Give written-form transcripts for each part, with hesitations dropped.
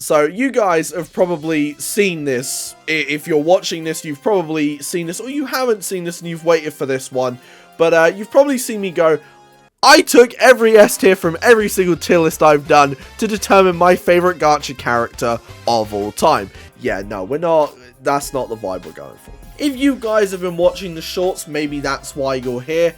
So you guys have probably seen this. If you're watching this, you've probably seen this, or you haven't seen this and you've waited for this one. But you've probably seen me go, I took every S tier from every single tier list I've done to determine my favorite gacha character of all time. Yeah, no, we're not. That's not the vibe we're going for. If you guys have been watching the shorts, maybe that's why you're here.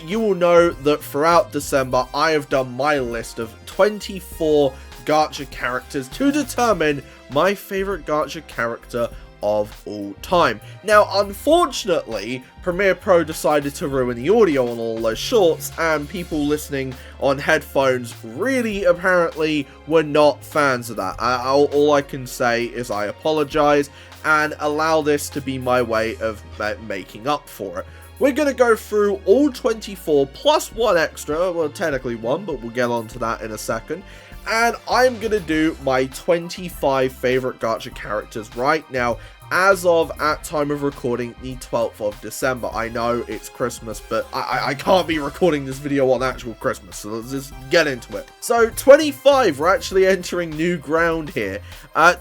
You will know that throughout December, I have done my list of 24 gacha characters to determine my favorite gacha character of all time. Now, unfortunately, Premiere Pro decided to ruin the audio on all those shorts, and people listening on headphones really apparently were not fans of that. All I can say is I apologize and allow this to be my way of making up for it. We're going to go through all 24 plus one extra, well technically one, but we'll get onto that in a second. And I'm going to do my 25 favorite gacha characters right now, as of, at time of recording, the 12th of December. I know it's Christmas, but I can't be recording this video on actual Christmas, so let's just get into it. So, 25, we're actually entering new ground here.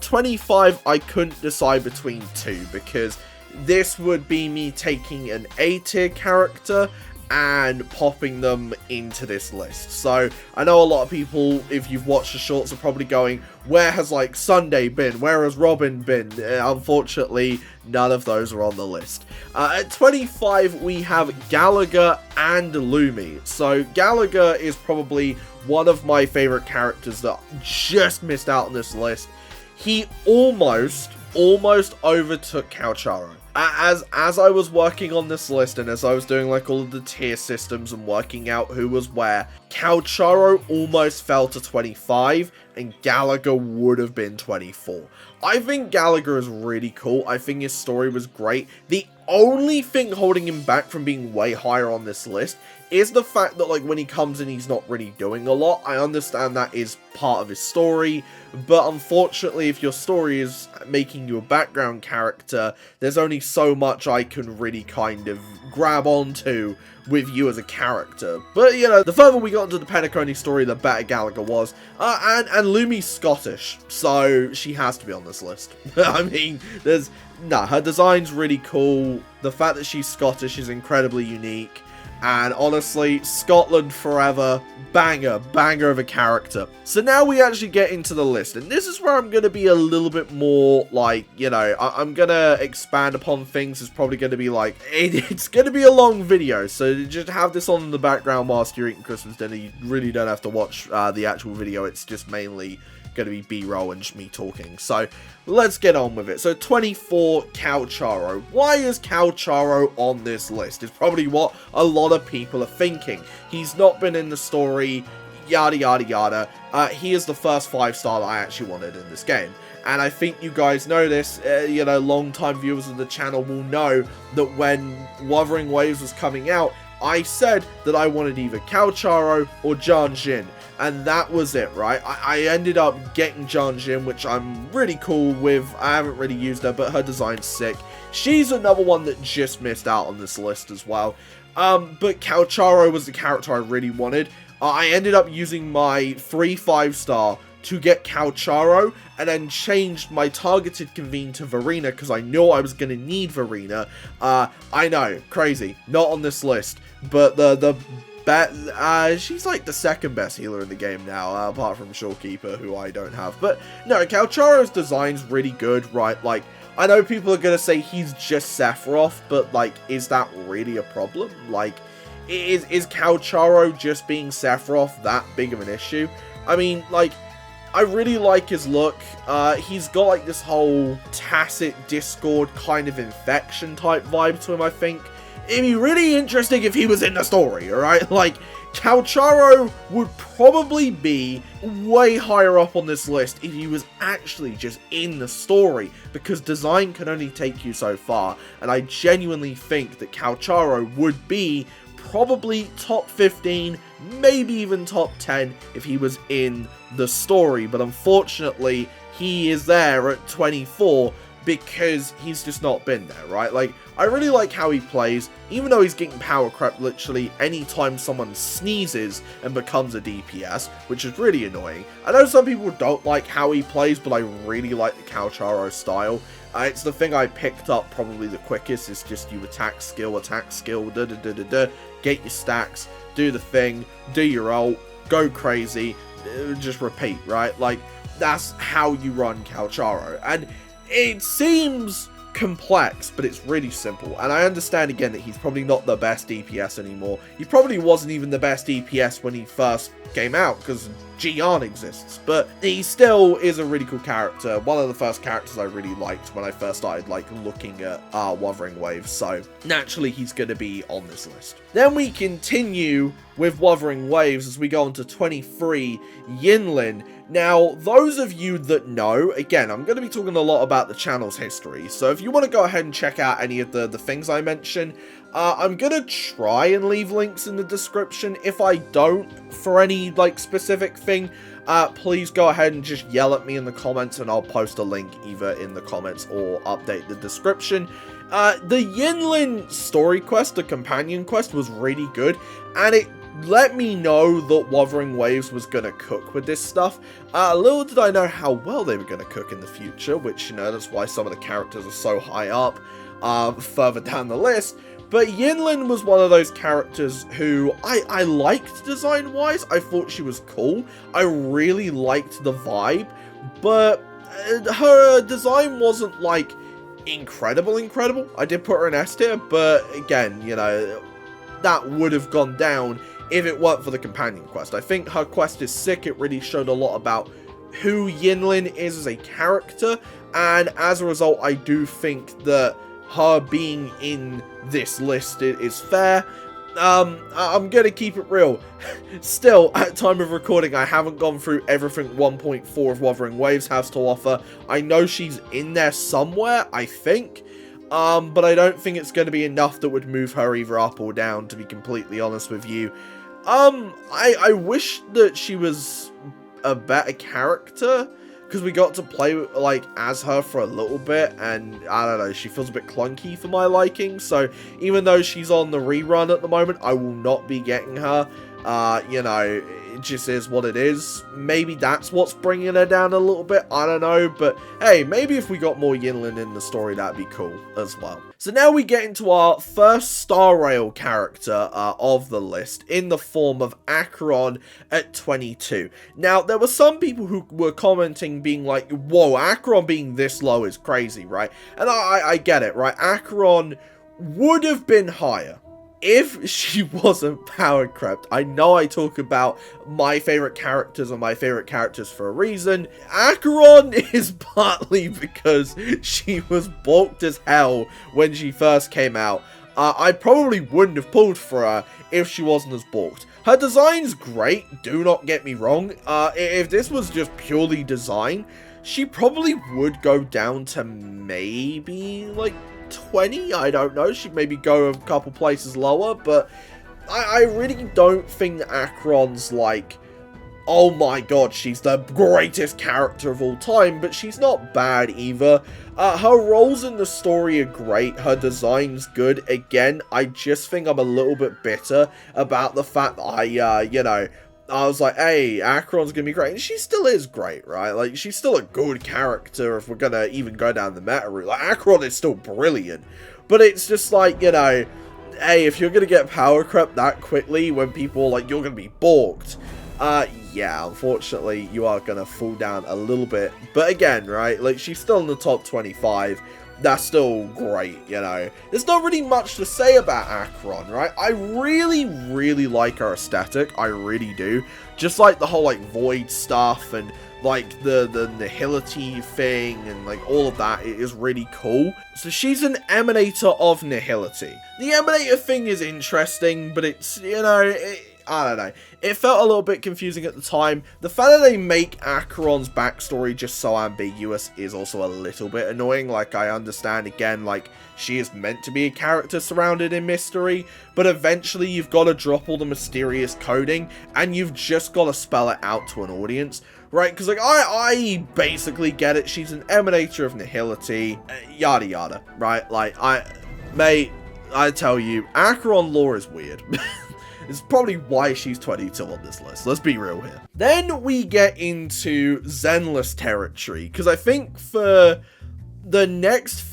25, I couldn't decide between two, because this would be me taking an A tier character and popping them into this list. So I know a lot of people, if you've watched the shorts, are probably going, where has like Sunday been, where has Robin been? Unfortunately, none of those are on the list. At 25 we have Gallagher and Lumi. So Gallagher is probably one of my favorite characters that just missed out on this list. He almost overtook Calcharo. As I was working on this list and as I was doing like all of the tier systems and working out who was where, Calcharo almost fell to 25 and Gallagher would have been 24. I think Gallagher is really cool. I think his story was great. The only thing holding him back from being way higher on this list is the fact that like when he comes in he's not really doing a lot. I understand that is part of his story, but unfortunately if your story is making you a background character, there's only so much I can really kind of grab onto with you as a character. But you know, the further we got into the Penacony story, the better Gallagher was. And Lumi's Scottish, so she has to be on this list. I mean, her design's really cool. The fact that she's Scottish is incredibly unique. And honestly, Scotland forever, banger of a character. So now we actually get into the list, and this is where I'm going to be a little bit more like, you know, I'm going to expand upon things. It's probably going to be like, it's going to be a long video, so just have this on in the background whilst you're eating Christmas dinner. You really don't have to watch the actual video, it's just mainly going to be B-roll and just me talking. So let's get on with it. So 24, Calcharo. Why is Calcharo on this list? Is probably what a lot of people are thinking. He's not been in the story, yada yada yada. He is the first 5-star that I actually wanted in this game. And I think you guys know this, you know, long-time viewers of the channel will know that when Wuthering Waves was coming out, I said that I wanted either Calcharo or Janjin. And that was it, right? I ended up getting Janjin, which I'm really cool with. I haven't really used her, but her design's sick. She's another one that just missed out on this list as well. But Calcharo was the character I really wanted. I ended up using my 5-star to get Calcharo, and then changed my targeted convene to Verena, because I knew I was going to need Verena. I know, crazy, not on this list, but she's like the second best healer in the game now, apart from Shorekeeper, who I don't have. But no, Calcharo's design's really good, right? Like, I know people are gonna say he's just Sephiroth, but like, is that really a problem? Like, is Calcharo just being Sephiroth that big of an issue? I mean, like, I really like his look. He's got like this whole tacit Discord kind of infection type vibe to him, I think. It'd be really interesting if he was in the story, alright? Like, Calcharo would probably be way higher up on this list if he was actually just in the story, because design can only take you so far, and I genuinely think that Calcharo would be probably top 15, maybe even top 10 if he was in the story, but unfortunately, he is there at 24 because he's just not been there, right? Like, I really like how he plays, even though he's getting power crept literally anytime someone sneezes and becomes a DPS, which is really annoying. I know some people don't like how he plays, but I really like the Calcharo style. It's the thing I picked up probably the quickest. It's just you attack skill, get your stacks, do the thing, do your ult, go crazy, just repeat, right? Like, that's how you run Calcharo. And it seems complex, but it's really simple. And I understand again that he's probably not the best DPS anymore. He probably wasn't even the best DPS when he first came out, because Gian exists, but he still is a really cool character. One of the first characters I really liked when I first started like looking at Wuthering Waves, so naturally he's going to be on this list. Then we continue with Wuthering Waves as we go on to 23, Yinlin. Now, those of you that know, again, I'm going to be talking a lot about the channel's history, so if you want to go ahead and check out any of the things I mention, I'm going to try and leave links in the description. If I don't, for any, like, specific thing, please go ahead and just yell at me in the comments, and I'll post a link either in the comments or update the description. The Yinlin story quest, the companion quest, was really good, and it let me know that Wuthering Waves was going to cook with this stuff. Little did I know how well they were going to cook in the future, which, you know, that's why some of the characters are so high up further down the list. But Yinlin was one of those characters who I liked design-wise. I thought she was cool. I really liked the vibe, but her design wasn't, like, incredible. I did put her in S tier, but again, you know, that would have gone down if it weren't for the companion quest. I think her quest is sick. It really showed a lot about who Yinlin is as a character, and as a result, I do think that her being in this list is fair. I'm gonna keep it real. Still, at time of recording, I haven't gone through everything 1.4 of Wuthering Waves has to offer. I know she's in there somewhere, I think, but I don't think it's going to be enough that would move her either up or down, to be completely honest with you. I wish that she was a better character, because we got to play, like, as her for a little bit, and, I don't know, she feels a bit clunky for my liking, so even though she's on the rerun at the moment, I will not be getting her. You know, it just is what it is. Maybe that's what's bringing her down a little bit, I don't know, but hey, maybe if we got more Yinlin in the story, that'd be cool as well. So now we get into our first Star Rail character of the list, in the form of Acheron at 22. Now, there were some people who were commenting, being like, whoa, Acheron being this low is crazy, right? And I get it, right? Acheron would have been higher if she wasn't power crept. I know I talk about my favorite characters and my favorite characters for a reason. Acheron is partly because she was bulked as hell when she first came out. I probably wouldn't have pulled for her if she wasn't as bulked. Her design's great, do not get me wrong. If this was just purely design, she probably would go down to maybe, like, 20, I don't know, she'd maybe go a couple places lower, but I really don't think that Acheron's like, oh my god, she's the greatest character of all time, but she's not bad either. Her roles in the story are great, her design's good. Again, I just think I'm a little bit bitter about the fact that you know, I was like, hey, Acheron's gonna be great, and she still is great, right? Like, she's still a good character if we're gonna even go down the meta route. Like, Acheron is still brilliant, but it's just like, you know, hey, if you're gonna get power crept that quickly when people are like, you're gonna be balked, yeah, unfortunately, you are gonna fall down a little bit. But again, right, like, she's still in the top 25. That's still great, you know. There's not really much to say about Acheron, right? I really like her aesthetic. I really do. Just like the whole, like, void stuff and, like, the nihility thing and, like, all of that. It is really cool. So she's an emanator of nihility. The emanator thing is interesting, but it's, you know, I don't know. It felt a little bit confusing at the time. The fact that they make Acheron's backstory just so ambiguous is also a little bit annoying. Like, I understand, again, like, she is meant to be a character surrounded in mystery, but eventually you've got to drop all the mysterious coding, and you've just got to spell it out to an audience, right? Because, like, I basically get it. She's an emanator of nihility, yada yada, right? Like, mate, I tell you, Acheron lore is weird. It's probably why she's 22 on this list. Let's be real here. Then we get into Zenless territory, because I think for the next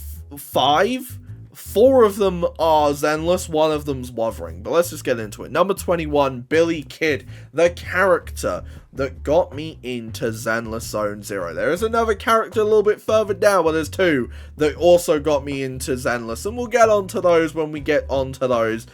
4 of them are Zenless, 1 of them's Wuthering, but let's just get into it. Number 21, Billy Kid, the character that got me into Zenless Zone Zero. There is another character a little bit further down, but there's 2 that also got me into Zenless, and we'll get onto those when we get onto those.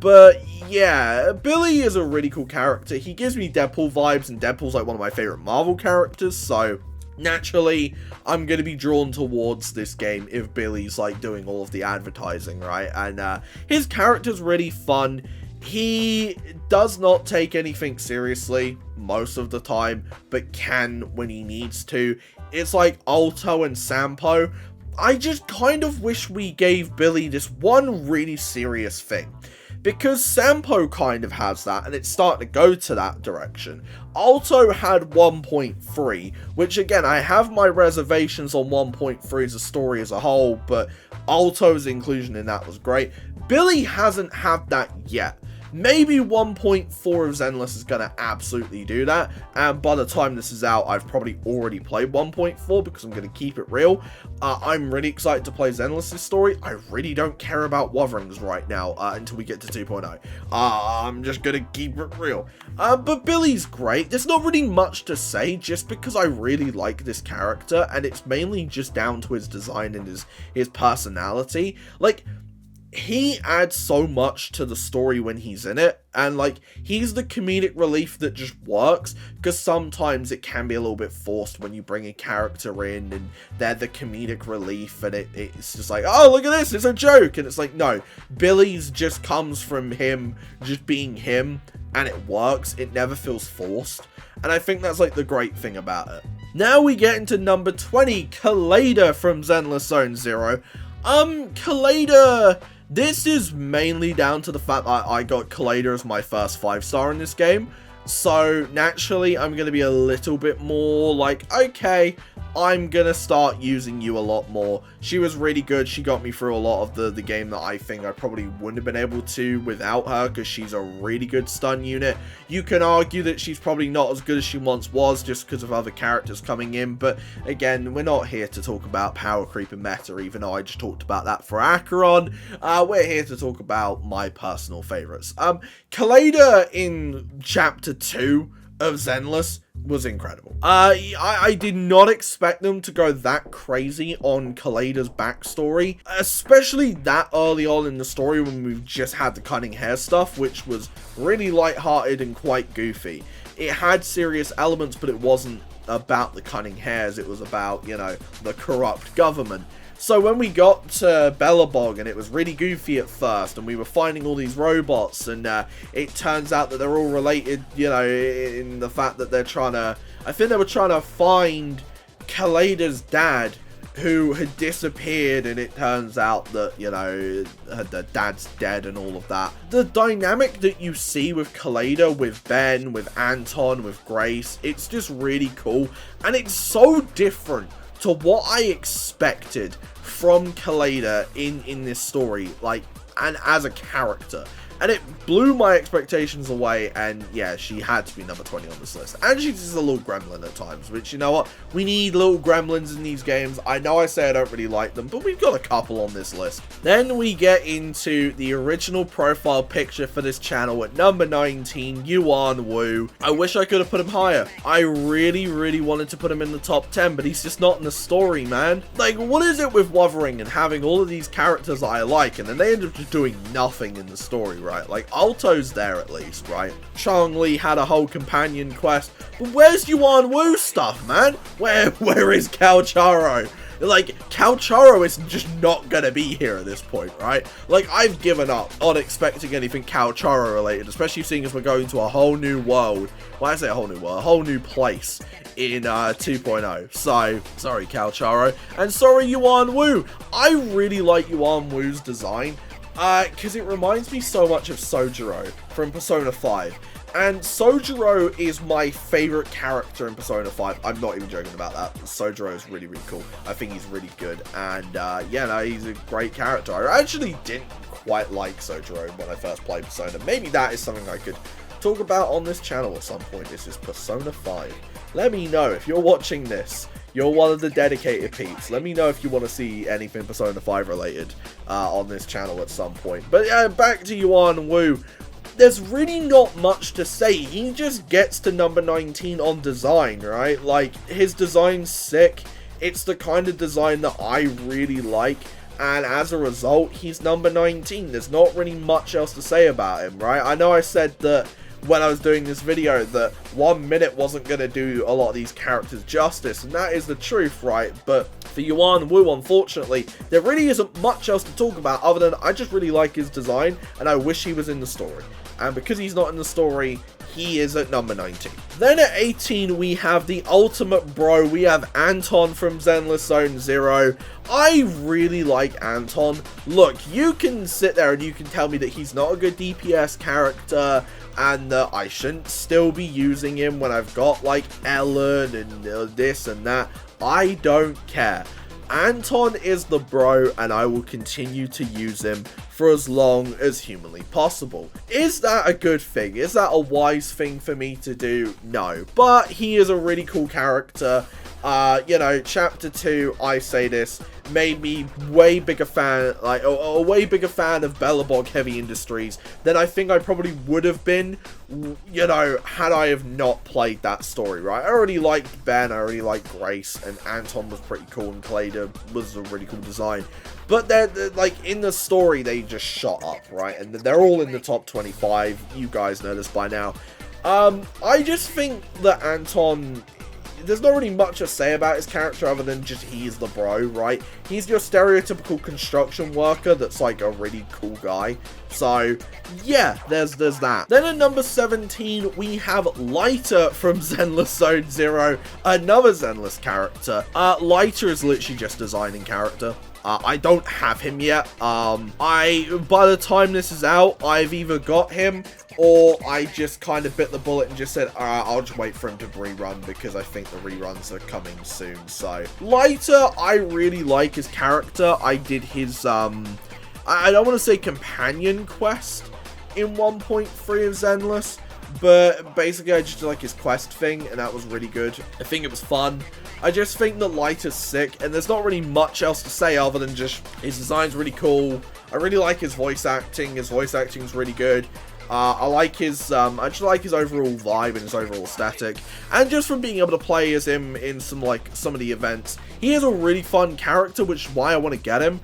But yeah, Billy is a really cool character. He gives me Deadpool vibes, and Deadpool's like one of my favorite Marvel characters, so naturally, I'm going to be drawn towards this game if Billy's, like, doing all of the advertising, right? And his character's really fun. He does not take anything seriously most of the time, but can when he needs to. It's like Alto and Sampo. I just kind of wish we gave Billy this one really serious thing, because Sampo kind of has that, and it's starting to go to that direction. Alto had 1.3, which again, I have my reservations on 1.3 as a story as a whole, but Alto's inclusion in that was great. Billy hasn't had that yet. Maybe 1.4 of Zenless is going to absolutely do that, and by the time this is out, I've probably already played 1.4 because I'm going to keep it real. I'm really excited to play Zenless' story. I really don't care about Wuthering's right now until we get to 2.0. I'm just going to keep it real. But Billy's great. There's not really much to say just because I really like this character, and it's mainly just down to his design and his personality. Like, he adds so much to the story when he's in it, and like, he's the comedic relief that just works, because sometimes it can be a little bit forced when you bring a character in and they're the comedic relief, and it's just like, oh, look at this, it's a joke, and it's like, no, Billy's just comes from him just being him, and it works. It never feels forced, and I think that's like the great thing about it. Now we get into number 20, Kaleda from Zenless Zone Zero. Kaleda, this is mainly down to the fact that I got Kaleda as my first 5-star in this game, so naturally I'm going to be a little bit more like, okay, I'm going to start using you a lot more. She was really good. She got me through a lot of the game that I think I probably wouldn't have been able to without her, because she's a really good stun unit. You can argue that she's probably not as good as she once was just because of other characters coming in, but again, we're not here to talk about power creep and meta, even though I just talked about that for Acheron. We're here to talk about my personal favorites. Kaleda in Chapter 2 of Zenless was incredible. I did not expect them to go that crazy on Kaleda's backstory, especially that early on in the story when we've just had the cutting hair stuff, which was really lighthearted and quite goofy. It had serious elements, but it wasn't about the cutting hairs, it was about, you know, the corrupt government. So when we got to Bellabog, and it was really goofy at first, and we were finding all these robots, and it turns out that they're all related, you know, in the fact that they're trying to, I think they were trying to find Kaleda's dad, who had disappeared, and it turns out that, you know, the dad's dead and all of that. The dynamic that you see with Kaleda, with Ben, with Anton, with Grace, it's just really cool, and it's so different to what I expected from Kaleda in this story, like, and as a character. And it blew my expectations away, and yeah, she had to be number 20 on this list. And she's just a little gremlin at times, which, you know what, we need little gremlins in these games. I know I say I don't really like them, but we've got a couple on this list. Then we get into the original profile picture for this channel at number 19, Yuan Wu. I wish I could have put him higher. I really wanted to put him in the top 10, but he's just not in the story, man. Like, what is it with Wuthering and having all of these characters that I like, and then they end up just doing nothing in the story, right? Like, Alto's there at least, right? Chong-Li had a whole companion quest, but where's Yuan Wu stuff, man? Where is Cao Charo? Like, Calcharo is just not gonna be here at this point, right? Like, I've given up on expecting anything Calcharo related, especially seeing as we're going to a whole new world. Well, I say a whole new world, a whole new place in 2.0. So, sorry Calcharo, and sorry Yuan Wu. I really like Yuan Wu's design, because it reminds me so much of Sojiro from Persona 5. And Sojiro is my favorite character in Persona 5. I'm not even joking about that. Sojiro is really, really cool. I think he's really good. And, yeah, no, he's a great character. I actually didn't quite like Sojiro when I first played Persona. Maybe that is something I could talk about on this channel at some point. This is Persona 5. Let me know if you're watching this. You're one of the dedicated peeps. Let me know if you want to see anything Persona 5 related on this channel at some point. But, yeah, back to Yuan Wu. There's really not much to say. He just gets to number 19 on design, right? Like, his design's sick. It's the kind of design that I really like. And as a result, he's number 19. There's not really much else to say about him, right? I know I said that when I was doing this video that 1 minute wasn't going to do a lot of these characters justice, and that is the truth, right? But for Yuan Wu, unfortunately, there really isn't much else to talk about other than I just really like his design, and I wish he was in the story. And because he's not in the story, he is at number 19. Then at 18, we have the ultimate bro. We have Anton from Zenless Zone Zero. I really like Anton. Look, you can sit there and you can tell me that he's not a good DPS character and that I shouldn't still be using him when I've got, like, Ellen and this and that. I don't care. Anton is the bro, and I will continue to use him for as long as humanly possible. Is that a good thing? Is that a wise thing for me to do? No, but he is a really cool character. You know, Chapter 2, I say this, made me way bigger fan, like, a way bigger fan of Belobog Heavy Industries than I think I probably would have been, you know, had I have not played that story, right? I already liked Ben, I already liked Grace, and Anton was pretty cool, and Clayda was a really cool design. But they're, like, in the story, they just shot up, right? And they're all in the top 25. You guys know this by now. I just think that Anton, there's not really much to say about his character other than just he's the bro, right? He's your stereotypical construction worker that's like a really cool guy. So, yeah, there's that. Then at number 17, we have Lighter from Zenless Zone Zero, another Zenless character. Lighter is literally just designing character. I don't have him yet. By the time this is out, I've either got him or I just kind of bit the bullet and just said, I'll just wait for him to rerun because I think the reruns are coming soon. So, Lighter, I really like his character. I did his, I don't want to say companion quest in 1.3 of Zenless, but basically I just did like his quest thing, and that was really good. I think it was fun. I just think the Lighter's sick, and there's not really much else to say other than just his design's really cool. I really like his voice acting. His voice acting's really good. I like his, I just like his overall vibe and his overall aesthetic. And just from being able to play as him in some of the events, he is a really fun character, which is why I want to get him.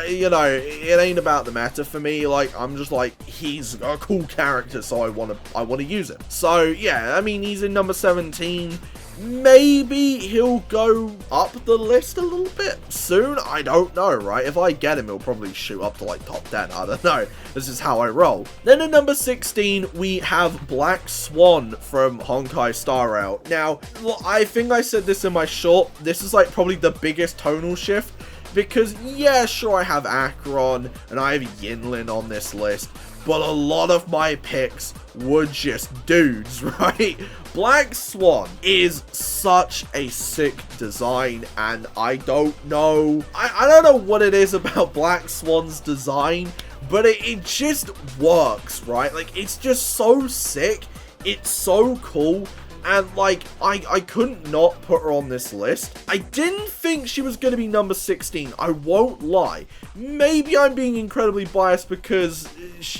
You know, it ain't about the meta for me. Like, I'm just like, he's a cool character, so I want to use him. So, yeah, I mean, he's in number 17. Maybe he'll go up the list a little bit soon. I don't know, right? If I get him, he'll probably shoot up to like top 10. I don't know. This is how I roll. Then at number 16, we have Black Swan from Honkai Star Rail. Now, I think I said this in my short. This is like probably the biggest tonal shift because, yeah, sure, I have Acheron and I have Yinlin on this list, but a lot of my picks were just dudes, right? Black Swan is such a sick design, and I don't know. I don't know what it is about Black Swan's design, but it just works, right? Like, it's just so sick. It's so cool. And, like, I couldn't not put her on this list. I didn't think she was going to be number 16. I won't lie. Maybe I'm being incredibly biased because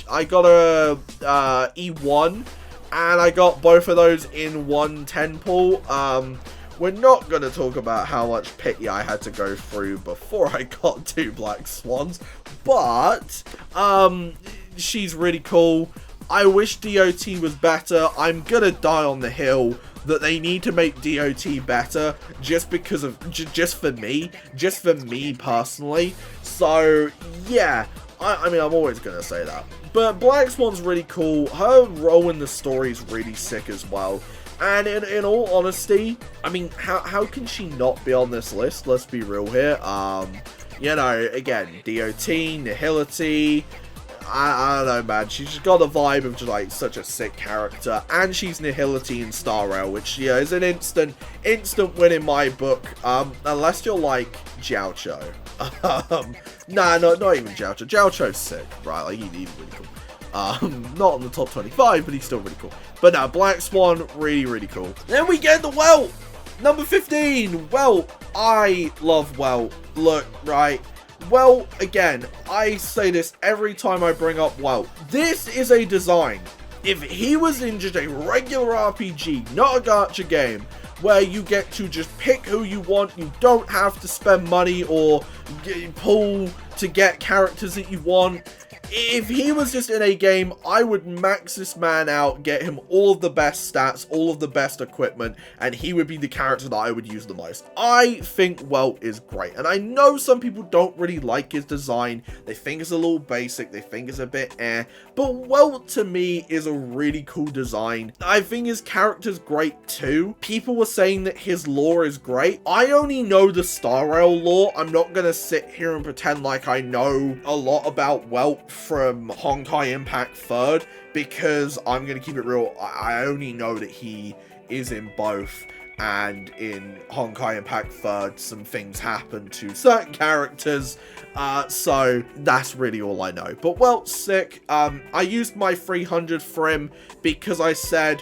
I got a E1. And I got both of those in one 10 pool. We're not going to talk about how much pity I had to go through before I got 2 Black Swans. But, she's really cool. I wish DOT was better. I'm gonna die on the hill that they need to make DOT better just because of, just for me personally. So, yeah, I mean, I'm always gonna say that. But Black Swan's really cool. Her role in the story is really sick as well. And in all honesty, I mean, how can she not be on this list? Let's be real here. You know, again, DOT, Nihility, I don't know, man. She's just got the vibe of just, like, such a sick character. And she's Nihility in Star Rail, which, yeah, is an instant win in my book. Unless you're, like, Gacha. Nah, not even Gacha. Gacha's sick, right? Like, he's really cool. Not on the top 25, but he's still really cool. But no, Black Swan, really, really cool. Then we get the Welt! Number 15, Welt. I love Welt. Look, right. Welt, again, I say this every time I bring up Welt. This is a design. If he was in just a regular RPG, not a gacha game, where you get to just pick who you want, you don't have to spend money or pull to get characters that you want. If he was just in a game, I would max this man out, get him all of the best stats, all of the best equipment, and he would be the character that I would use the most. I think Welt is great, and I know some people don't really like his design. They think it's a little basic, they think it's a bit but Welt to me is a really cool design. I think his character's great too. People were saying that his lore is great. I only know the Star Rail lore. I'm not gonna sit here and pretend like I know a lot about Welt from Honkai Impact 3rd, because I'm going to keep it real, I only know that he is in both, and in Honkai Impact 3rd some things happen to certain characters, so that's really all I know. But Welt's sick. I used my 300 for him because I said,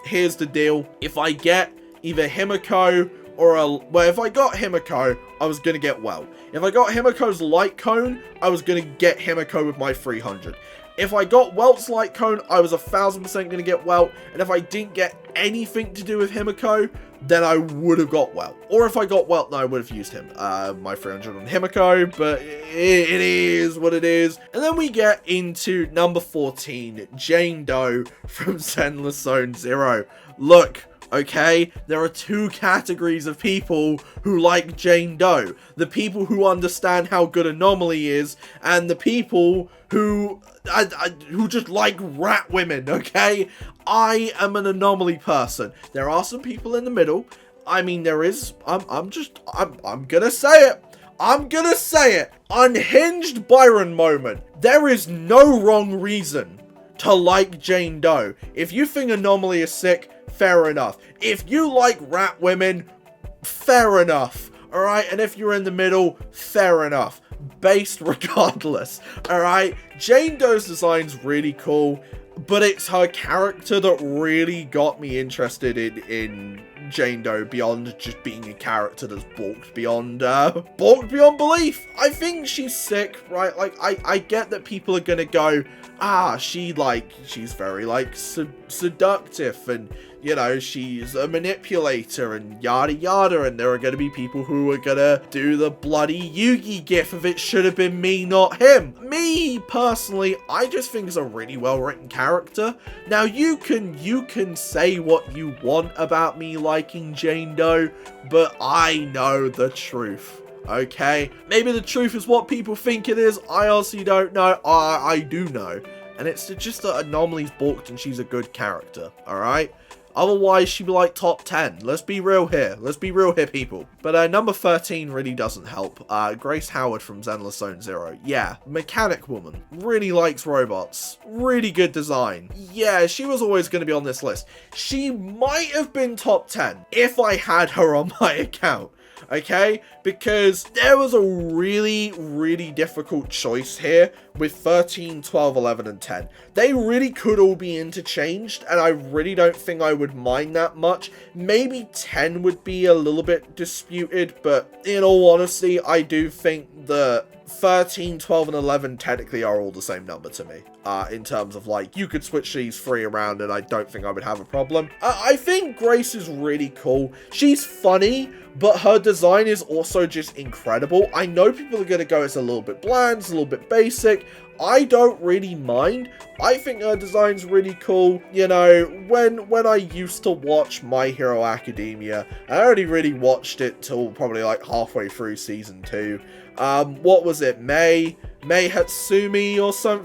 here's the deal, if I get either Himiko or if I got Himiko, I was going to get Welt. If I got Himiko's light cone, I was going to get Himiko with my 300. If I got Welt's light cone, I was 1000% going to get Welt. And if I didn't get anything to do with Himiko, then I would have got Welt. Or if I got Welt, then I would have used him. My 300 on Himiko, but it is what it is. And then we get into number 14, Jane Doe from Zenless Zone Zero. Look, okay, there are two categories of people who like Jane Doe. The people who understand how good Anomaly is, and the people who just like rat women, okay? I am an Anomaly person. There are some people in the middle. I mean, there is, I'm gonna say it. I'm gonna say it. Unhinged Byron moment. There is no wrong reason to like Jane Doe. If you think Anomaly is sick, fair enough. If you like rat women, fair enough. Alright, and if you're in the middle, fair enough. Based regardless. Alright, Jane Doe's design's really cool, but it's her character that really got me interested in Jane Doe beyond just being a character that's balked beyond belief. I think she's sick, right? Like, I get that people are gonna go, she's very, like, seductive, and, you know, she's a manipulator, and yada yada, and there are gonna be people who are gonna do the bloody Yugi gif of it should have been me, not him. Me, personally, I just think it's a really well-written character. Now, you can say what you want about me liking Jane Doe, but I know the truth. Okay, maybe the truth is what people think it is. I honestly don't know. I do know, and it's just that Anomaly's balked and she's a good character. All right, otherwise she'd be like top 10. Let's be real here. Let's be real here, people. But number 13 really doesn't help. Grace Howard from Zenless Zone Zero. Yeah, mechanic woman. Really likes robots. Really good design. Yeah, she was always going to be on this list. She might have been top 10 if I had her on my account. Okay, because there was a really, really difficult choice here with 13, 12, 11, and 10. They really could all be interchanged, and I really don't think I would mind that much. Maybe 10 would be a little bit disputed, but in all honesty, I do think that 13, 12, and 11 technically are all the same number to me. in terms of, like, you could switch these 3 around and I don't think I would have a problem. I think Grace is really cool. She's funny, but her design is also just incredible. I know people are going to go, it's a little bit bland, it's a little bit basic. I don't really mind. I think her design's really cool. You know, when I used to watch My Hero Academia, I only really watched it till probably like halfway through season 2. What was it? Mei Hatsumi or something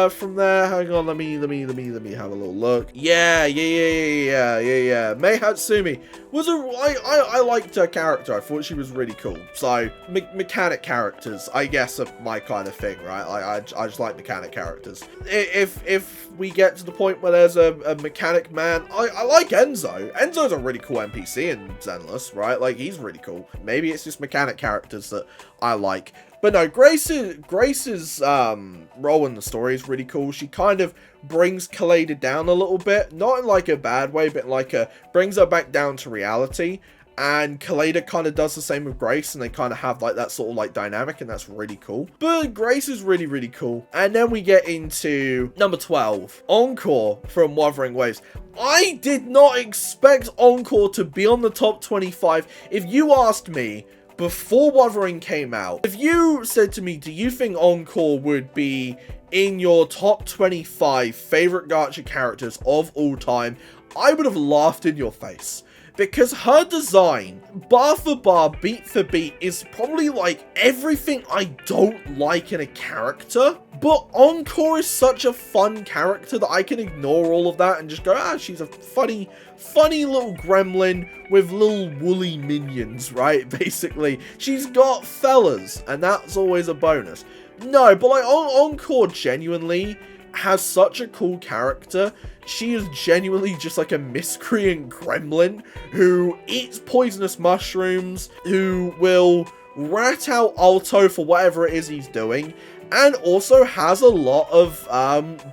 from there. Hang on, let me have a little look. Yeah. Mei Hatsumi was I liked her character. I thought she was really cool. So mechanic characters, I guess, are my kind of thing, right? I just like mechanic characters. If we get to the point where there's a mechanic man, I like Enzo. Enzo's a really cool NPC in Zenless, right? Like, he's really cool. Maybe it's just mechanic characters that I like. But no, Grace's role in the story is really cool. She kind of brings Kaleda down a little bit, not in like a bad way, but like brings her back down to reality. And Kaleda kind of does the same with Grace, and they kind of have like that sort of like dynamic, and that's really cool. But Grace is really, really cool. And then we get into number 12, Encore from Wuthering Waves. I did not expect Encore to be on the top 25. If you asked me before Wuthering came out, if you said to me, do you think Encore would be in your top 25 favorite gacha characters of all time, I would have laughed in your face. Because her design, bar for bar, beat for beat, is probably like everything I don't like in a character. But Encore is such a fun character that I can ignore all of that and just go, she's a funny little gremlin with little woolly minions, right? Basically, she's got fellas, and that's always a bonus. No, but like Encore genuinely has such a cool character. She is genuinely just like a miscreant gremlin who eats poisonous mushrooms, who will rat out Alto for whatever it is he's doing, and also has a lot of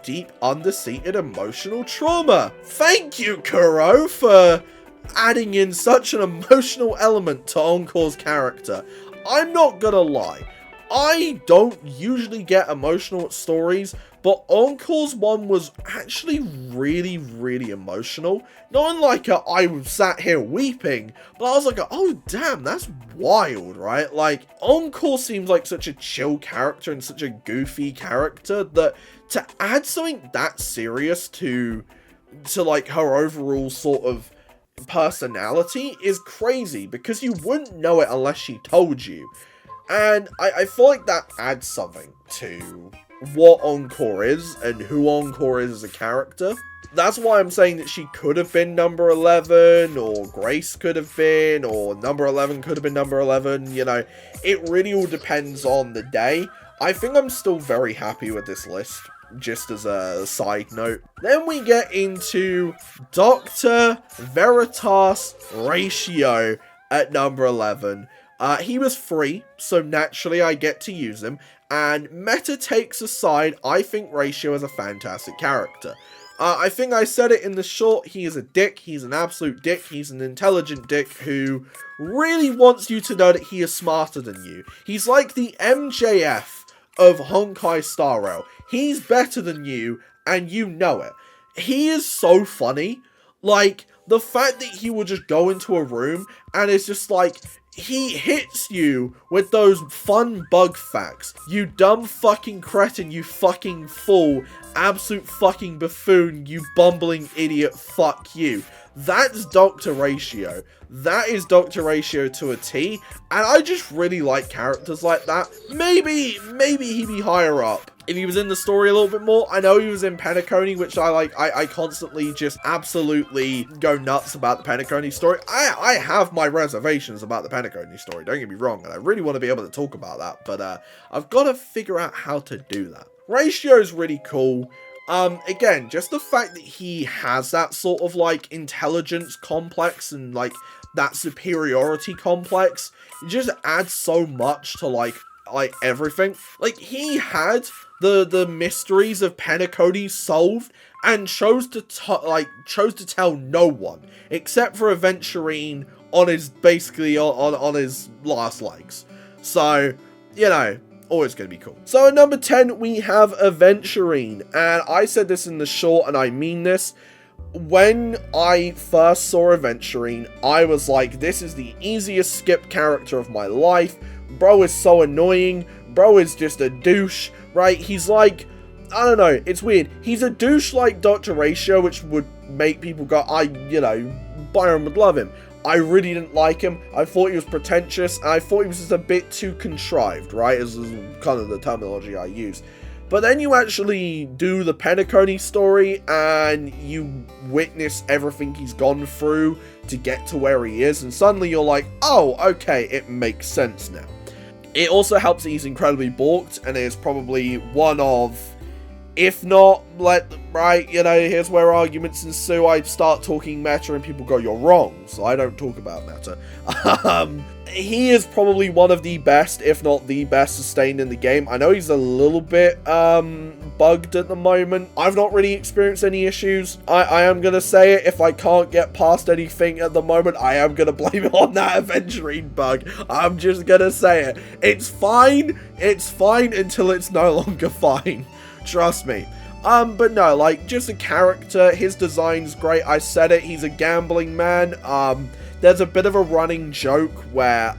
deep under-seated emotional trauma. Thank you, Kuro, for adding in such an emotional element to Encore's character. I'm not gonna lie, I don't usually get emotional stories, but Encore's one was actually really, really emotional. Not in like I was sat here weeping, but I was like, oh damn, that's wild, right? Like, Encore seems like such a chill character and such a goofy character that to add something that serious to like her overall sort of personality is crazy, because you wouldn't know it unless she told you. And I feel like that adds something to what Encore is and who Encore is as a character. That's why I'm saying that she could have been number 11, or Grace could have been, or number 11 could have been number 11, you know. It really all depends on the day. I think I'm still very happy with this list, just as a side note. Then we get into Dr. Veritas Ratio at number 11. He was free, so naturally I get to use him, and meta takes aside, I think Ratio is a fantastic character. I think I said it in the short, he is a dick, he's an absolute dick, he's an intelligent dick who really wants you to know that he is smarter than you. He's like the MJF of Honkai Star Rail. He's better than you, and you know it. He is so funny. Like, the fact that he will just go into a room, and it's just like, he hits you with those fun bug facts. You dumb fucking cretin, you fucking fool, absolute fucking buffoon, you bumbling idiot, fuck you. That's Dr. Ratio. That is Dr. Ratio to a T, and I just really like characters like that. Maybe he'd be higher up if he was in the story a little bit more. I know he was in Penacony, which I like. I constantly just absolutely go nuts about the Penacony story. I have my reservations about the Penacony story, don't get me wrong, and I really want to be able to talk about that, but I've got to figure out how to do that. Ratio's really cool. Again, just the fact that he has that sort of like intelligence complex and like that superiority complex, it just adds so much to like everything. Like, he had the mysteries of Penacony solved and chose to tell no one except for Aventurine on his basically on his last legs. So, you know, Always going to be cool. So at number 10, we have Aventurine. And I said this in the short, and I mean this. When I first saw Aventurine, I was like, this is the easiest skip character of my life. Bro is so annoying. Bro is just a douche, right? He's like, I don't know, it's weird. He's a douche like Dr. Ratio, which would make people go, Byron would love him. I really didn't like him. I thought he was pretentious, and I thought he was just a bit too contrived, right? Is kind of the terminology I use. But then you actually do the Penacony story, and you witness everything he's gone through to get to where he is, and suddenly you're like, oh, okay, it makes sense now. It also helps that he's incredibly balked, and is probably one of, if not, here's where arguments ensue. I start talking meta and people go, you're wrong, so I don't talk about meta. He is probably one of the best, if not the best, sustained in the game. I know he's a little bit bugged at the moment. I've not really experienced any issues. I am going to say it, if I can't get past anything at the moment, I am going to blame it on that Aventurine bug. I'm just going to say it. It's fine until it's no longer fine. Trust me. But no, like, just a character, his design's great, I said it, he's a gambling man. There's a bit of a running joke where,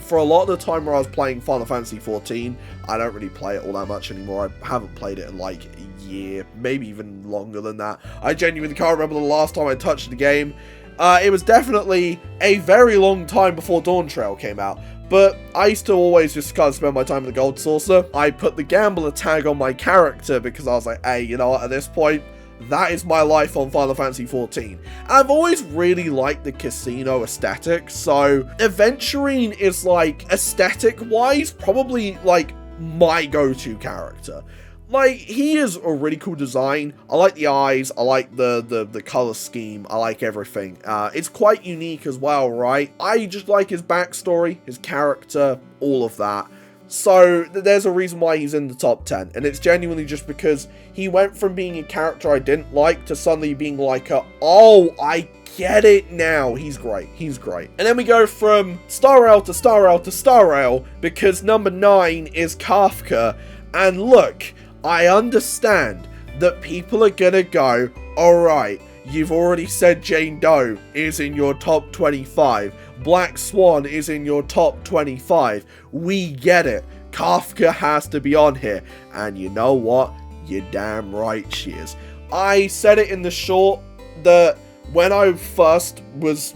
for a lot of the time where I was playing Final Fantasy XIV, I don't really play it all that much anymore. I haven't played it in like a year, maybe even longer than that. I genuinely can't remember the last time I touched the game. It was definitely a very long time before Dawn Trail came out. But I used to always just kind of spend my time with the Gold Saucer. I put the Gambler tag on my character because I was like, hey, you know what, at this point, that is my life on Final Fantasy XIV. And I've always really liked the casino aesthetic, so Aventurine is, like, aesthetic-wise, probably, like, my go-to character. Like, he is a really cool design. I like the eyes, I like the color scheme, I like everything. It's quite unique as well, right? I just like his backstory, his character, all of that. So, there's a reason why he's in the top 10, and it's genuinely just because he went from being a character I didn't like to suddenly being like oh, I get it now. He's great. He's great. And then we go from Star Rail to Star Rail to Star Rail, because number 9 is Kafka, and look, I understand that people are gonna go, alright, you've already said Jane Doe is in your top 25. Black Swan is in your top 25. We get it. Kafka has to be on here. And you know what? You're damn right she is. I said it in the short that when I first was,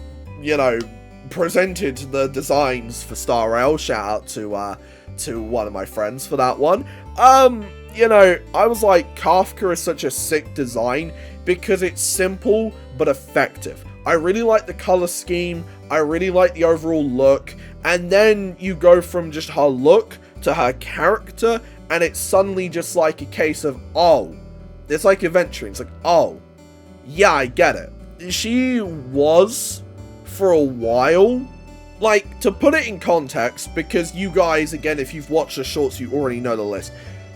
presented the designs for Star Rail, shout out to one of my friends for that one, I was like, Kafka is such a sick design because it's simple but effective. I really like the color scheme, I really like the overall look, and then you go from just her look to her character, and it's suddenly just like a case of, oh, it's like Aventurine. It's like, oh, yeah, I get it. She was, for a while, like, to put it in context, because you guys, again, if you've watched the shorts, you already know the list.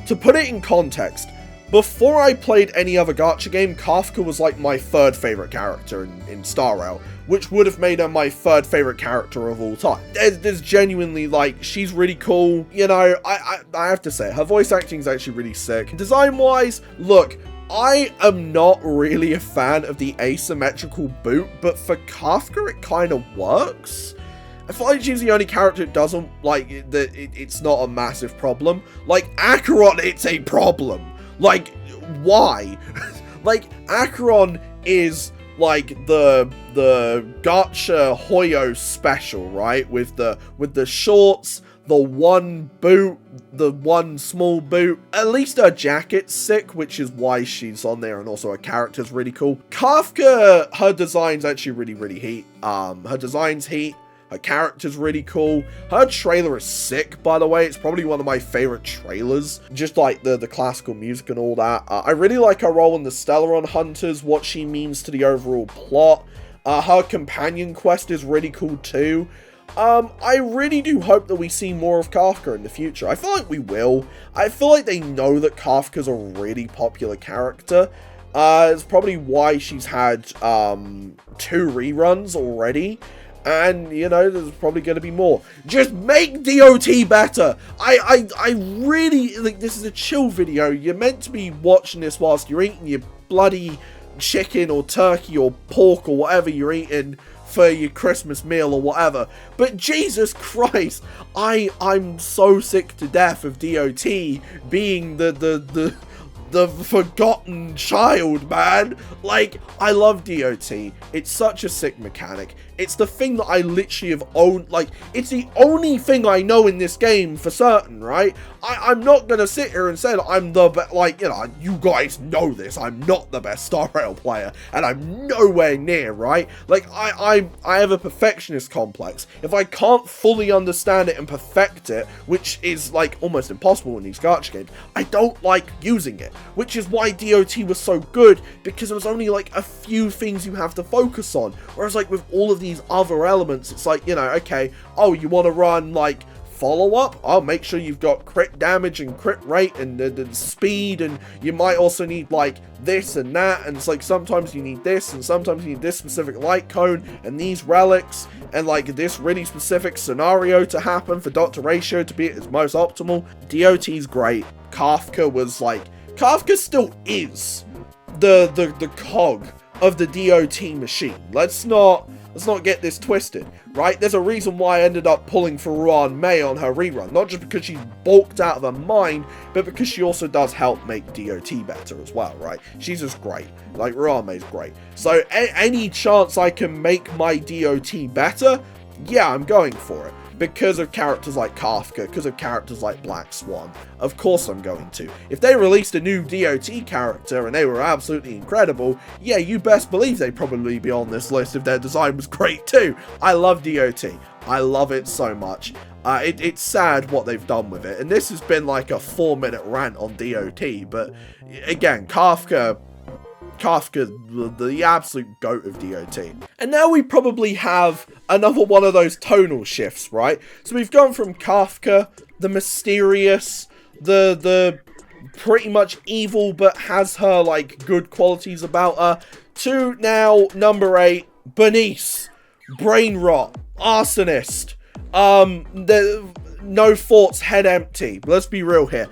To put it in context, before I played any other gacha game, Kafka was like my third favorite character in Star Rail, which would have made her my third favorite character of all time. There's genuinely, like, she's really cool. I have to say, her voice acting is actually really sick. Design-wise, look, I am not really a fan of the asymmetrical boot, but for Kafka, it kind of works. I feel like she's the only character that doesn't, like, it's not a massive problem. Like, Acheron, it's a problem. Like, why? Like, Acheron is, like, the Gacha Hoyo special, right? With the shorts, the one boot, the one small boot. At least her jacket's sick, which is why she's on there, and also her character's really cool. Kafka, her design's actually really, really heat. Her design's heat. Her character's really cool. Her trailer is sick, by the way. It's probably one of my favorite trailers. Just like the classical music and all that. I really like her role in the Stellaron Hunters, what she means to the overall plot. Her companion quest is really cool too. I really do hope that we see more of Kafka in the future. I feel like we will. I feel like they know that Kafka's a really popular character. It's probably why she's had 2 reruns already. And, you know, there's probably going to be more. Just make DOT better. I really, like, this is a chill video. You're meant to be watching this whilst you're eating your bloody chicken or turkey or pork or whatever you're eating for your Christmas meal or whatever. But Jesus Christ, I'm so sick to death of DOT being the forgotten child, man. Like, I love DOT. It's such a sick mechanic. It's the thing that I literally have owned. Like, it's the only thing I know in this game for certain, right? I'm not gonna sit here and say that I'm the best. Like, you know, you guys know this. I'm not the best Star Rail player, and I'm nowhere near, right? Like, I have a perfectionist complex. If I can't fully understand it and perfect it, which is like almost impossible in these gacha games, I don't like using it. Which is why DOT was so good, because there was only like a few things you have to focus on. Whereas like with all of these other elements, it's like, you know, okay, oh, you want to run like follow-up? I'll make sure you've got crit damage and crit rate and speed, and you might also need like this and that, and it's like sometimes you need this and sometimes you need this specific light cone and these relics and like this really specific scenario to happen for Dr. Ratio to be at its most optimal. DOT's great. Kafka still is the cog of the DOT machine. Let's not get this twisted, right? There's a reason why I ended up pulling for Ruan Mei on her rerun. Not just because she's bulked out of her mind, but because she also does help make DOT better as well, right? She's just great. Like, Ruan Mei's great. So, any chance I can make my DOT better, yeah, I'm going for it. Because of characters like Kafka, because of characters like Black Swan. Of course I'm going to. If they released a new DOT character and they were absolutely incredible, yeah, you best believe they'd probably be on this list if their design was great too. I love DOT. I love it so much. It's sad what they've done with it. And this has been like a 4-minute rant on DOT, but again, Kafka, the absolute goat of DOT. And now we probably have another one of those tonal shifts, right? So we've gone from Kafka, the mysterious, the pretty much evil but has her like good qualities about her, to now number 8, Bernice, brain rot, arsonist, no thoughts, head empty. Let's be real here.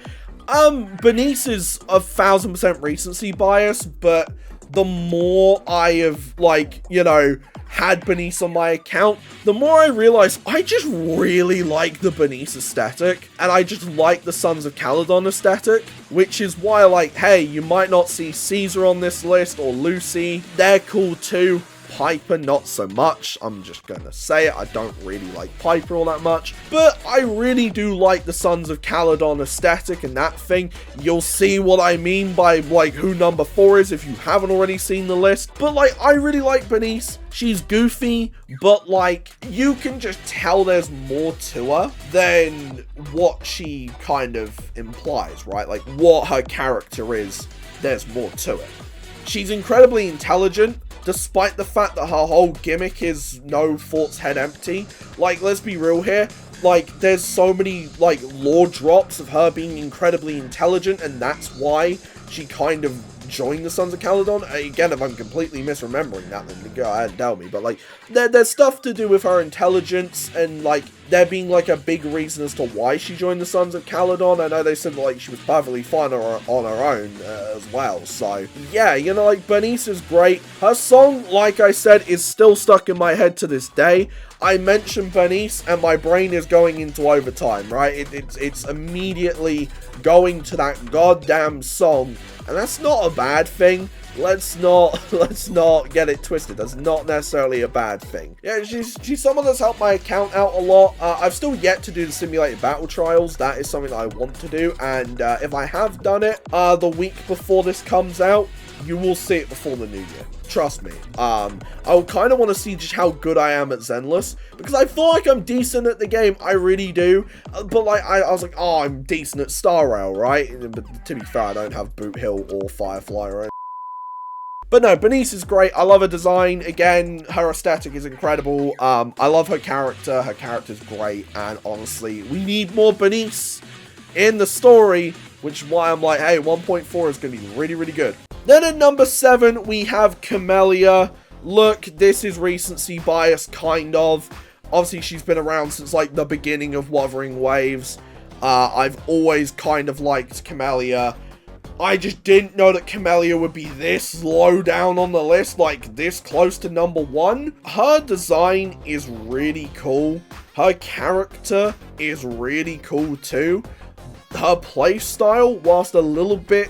Bernice is 1000% recency bias, but the more I have, like, you know, had Bernice on my account, the more I realize I just really like the Bernice aesthetic, and I just like the Sons of Caledon aesthetic, which is why, like, hey, you might not see Caesar on this list, or Lucy, they're cool too. Piper, not so much. I'm just gonna say it. I don't really like Piper all that much. But I really do like the Sons of Caledon aesthetic and that thing. You'll see what I mean by, like, who number 4 is if you haven't already seen the list. But, like, I really like Bernice. She's goofy, but, like, you can just tell there's more to her than what she kind of implies, right? Like, what her character is, there's more to it. She's incredibly intelligent, despite the fact that her whole gimmick is no thoughts, head empty. Like, let's be real here. Like, there's so many, like, lore drops of her being incredibly intelligent, and that's why she kind of joined the Sons of Caledon. Again, if I'm completely misremembering that, then go ahead and tell me. But, like, there's stuff to do with her intelligence, and, like, there being, like, a big reason as to why she joined the Sons of Caledon. I know they said, like, she was perfectly fine on her own as well. So, yeah, you know, like, Bernice is great. Her song, like I said, is still stuck in my head to this day. I mentioned Bernice, and my brain is going into overtime, right? It's immediately going to that goddamn song, and that's not a bad thing. Let's not get it twisted. That's not necessarily a bad thing. Yeah, she's someone that's helped my account out a lot. I've still yet to do the simulated battle trials. That is something I want to do, and if I have done it the week before this comes out, you will see it before the new year. Trust me. I kind of want to see just how good I am at Zenless, because I feel like I'm decent at the game. I really do. But like, I was like, oh, I'm decent at Star Rail, right? But to be fair, I don't have Boot Hill or Firefly or anything. But no, Bernice is great. I love her design. Again, her aesthetic is incredible. I love her character. Her character's great. And honestly, we need more Bernice in the story, which is why I'm like, hey, 1.4 is going to be really, really good. Then at number 7, we have Camellia. look, this is recency bias, kind of. Obviously, she's been around since, like, the beginning of Wuthering Waves. I've always kind of liked Camellia. I just didn't know that Camellia would be this low down on the list, like, this close to number 1. Her design is really cool. Her character is really cool, too. Her playstyle, whilst a little bit,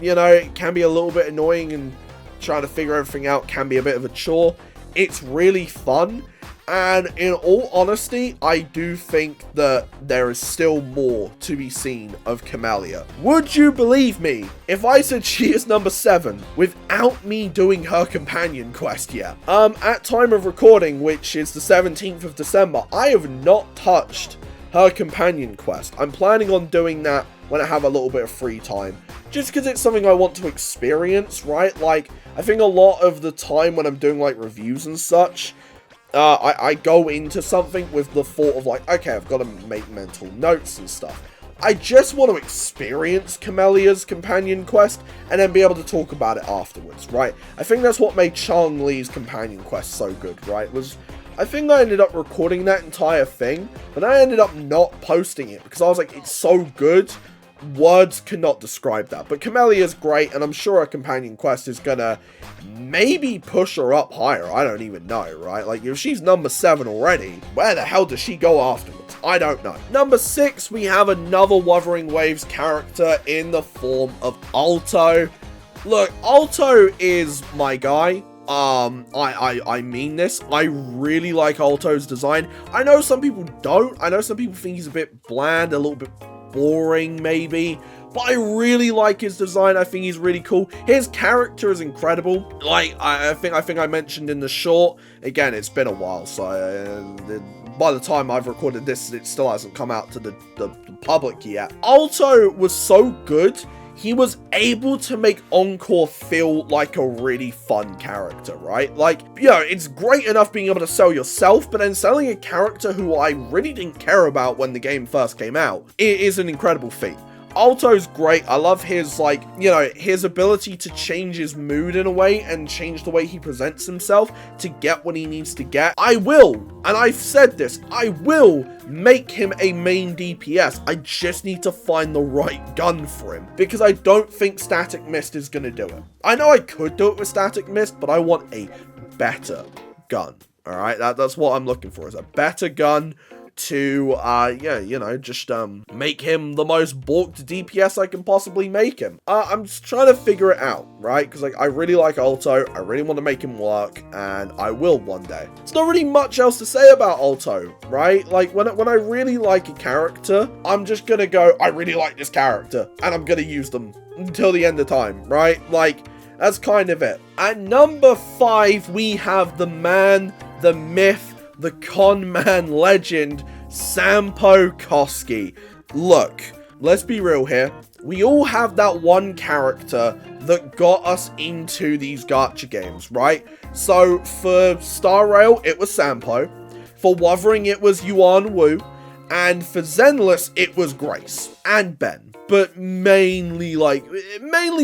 you know, it can be a little bit annoying and trying to figure everything out can be a bit of a chore, it's really fun. And in all honesty, I do think that there is still more to be seen of Camellia. Would you believe me if I said she is number 7 without me doing her companion quest yet? At time of recording, which is the 17th of December, I have not touched her companion quest. I'm planning on doing that when I have a little bit of free time, just because it's something I want to experience, right? Like, I think a lot of the time when I'm doing, like, reviews and such, I go into something with the thought of, like, okay, I've got to make mental notes and stuff. I just want to experience Camellia's companion quest and then be able to talk about it afterwards, right? I think that's what made Chun-Li's companion quest so good, right? I think I ended up recording that entire thing, but I ended up not posting it because I was like, it's so good, words cannot describe that. But Camellia's great, and I'm sure her companion quest is gonna maybe push her up higher. I don't even know, right? Like, if she's number 7 already, where the hell does she go afterwards? I don't know. Number 6, we have another Wuthering Waves character in the form of Alto. Look, Alto is my guy. I mean this. I really like Alto's design. I know some people don't. I know some people think he's a bit bland, a little bit boring maybe, but I really like his design. I think he's really cool. His character is incredible. Like, I think I mentioned in the short, again, it's been a while, so by the time I've recorded this, it still hasn't come out to the public yet. Alto was so good, he was able to make Encore feel like a really fun character, right? Like, you know, it's great enough being able to sell yourself, but then selling a character who I really didn't care about when the game first came out, it is an incredible feat. Alto's great. I love his, like, you know, his ability to change his mood in a way and change the way he presents himself to get what he needs to get. I will, and I've said this, I will make him a main DPS. I just need to find the right gun for him, because I don't think Static Mist is going to do it. I know I could do it with Static Mist, but I want a better gun. All right, that's what I'm looking for, is a better gun to, yeah, you know, just, make him the most bulked DPS I can possibly make him. I'm just trying to figure it out, right? Because, like, I really like Alto, I really want to make him work, and I will one day. There's not really much else to say about Alto, right? Like, when I really like a character, I'm just gonna go, I really like this character, and I'm gonna use them until the end of time, right? Like, that's kind of it. At number 5, we have the man, the myth, the con man legend, Sampo Koski. Look, let's be real here. We all have that one character that got us into these gacha games, right? So for Star Rail, it was Sampo. For Wuthering, it was Yuan Wu. And for Zenless, it was Grace and Ben. But mainly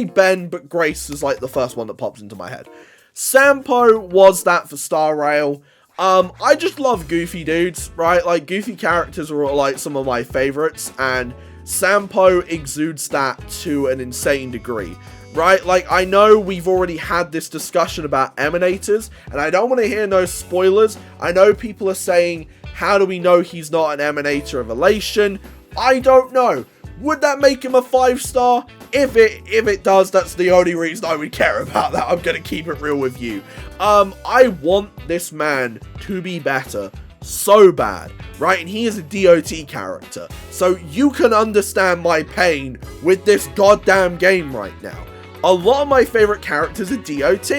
Ben, but Grace is like the first one that pops into my head. Sampo was that for Star Rail. I just love goofy dudes, right? Like, goofy characters are, like, some of my favorites, and Sampo exudes that to an insane degree, right? Like, I know we've already had this discussion about Emanators, and I don't want to hear no spoilers. I know people are saying, how do we know he's not an Emanator of Elation? I don't know. Would that make him a 5-star? If it does, that's the only reason I would care about that. I'm gonna keep it real with you. I want this man to be better so bad, right? And he is a DOT character, so you can understand my pain with this goddamn game right now. A lot of my favorite characters are DOT,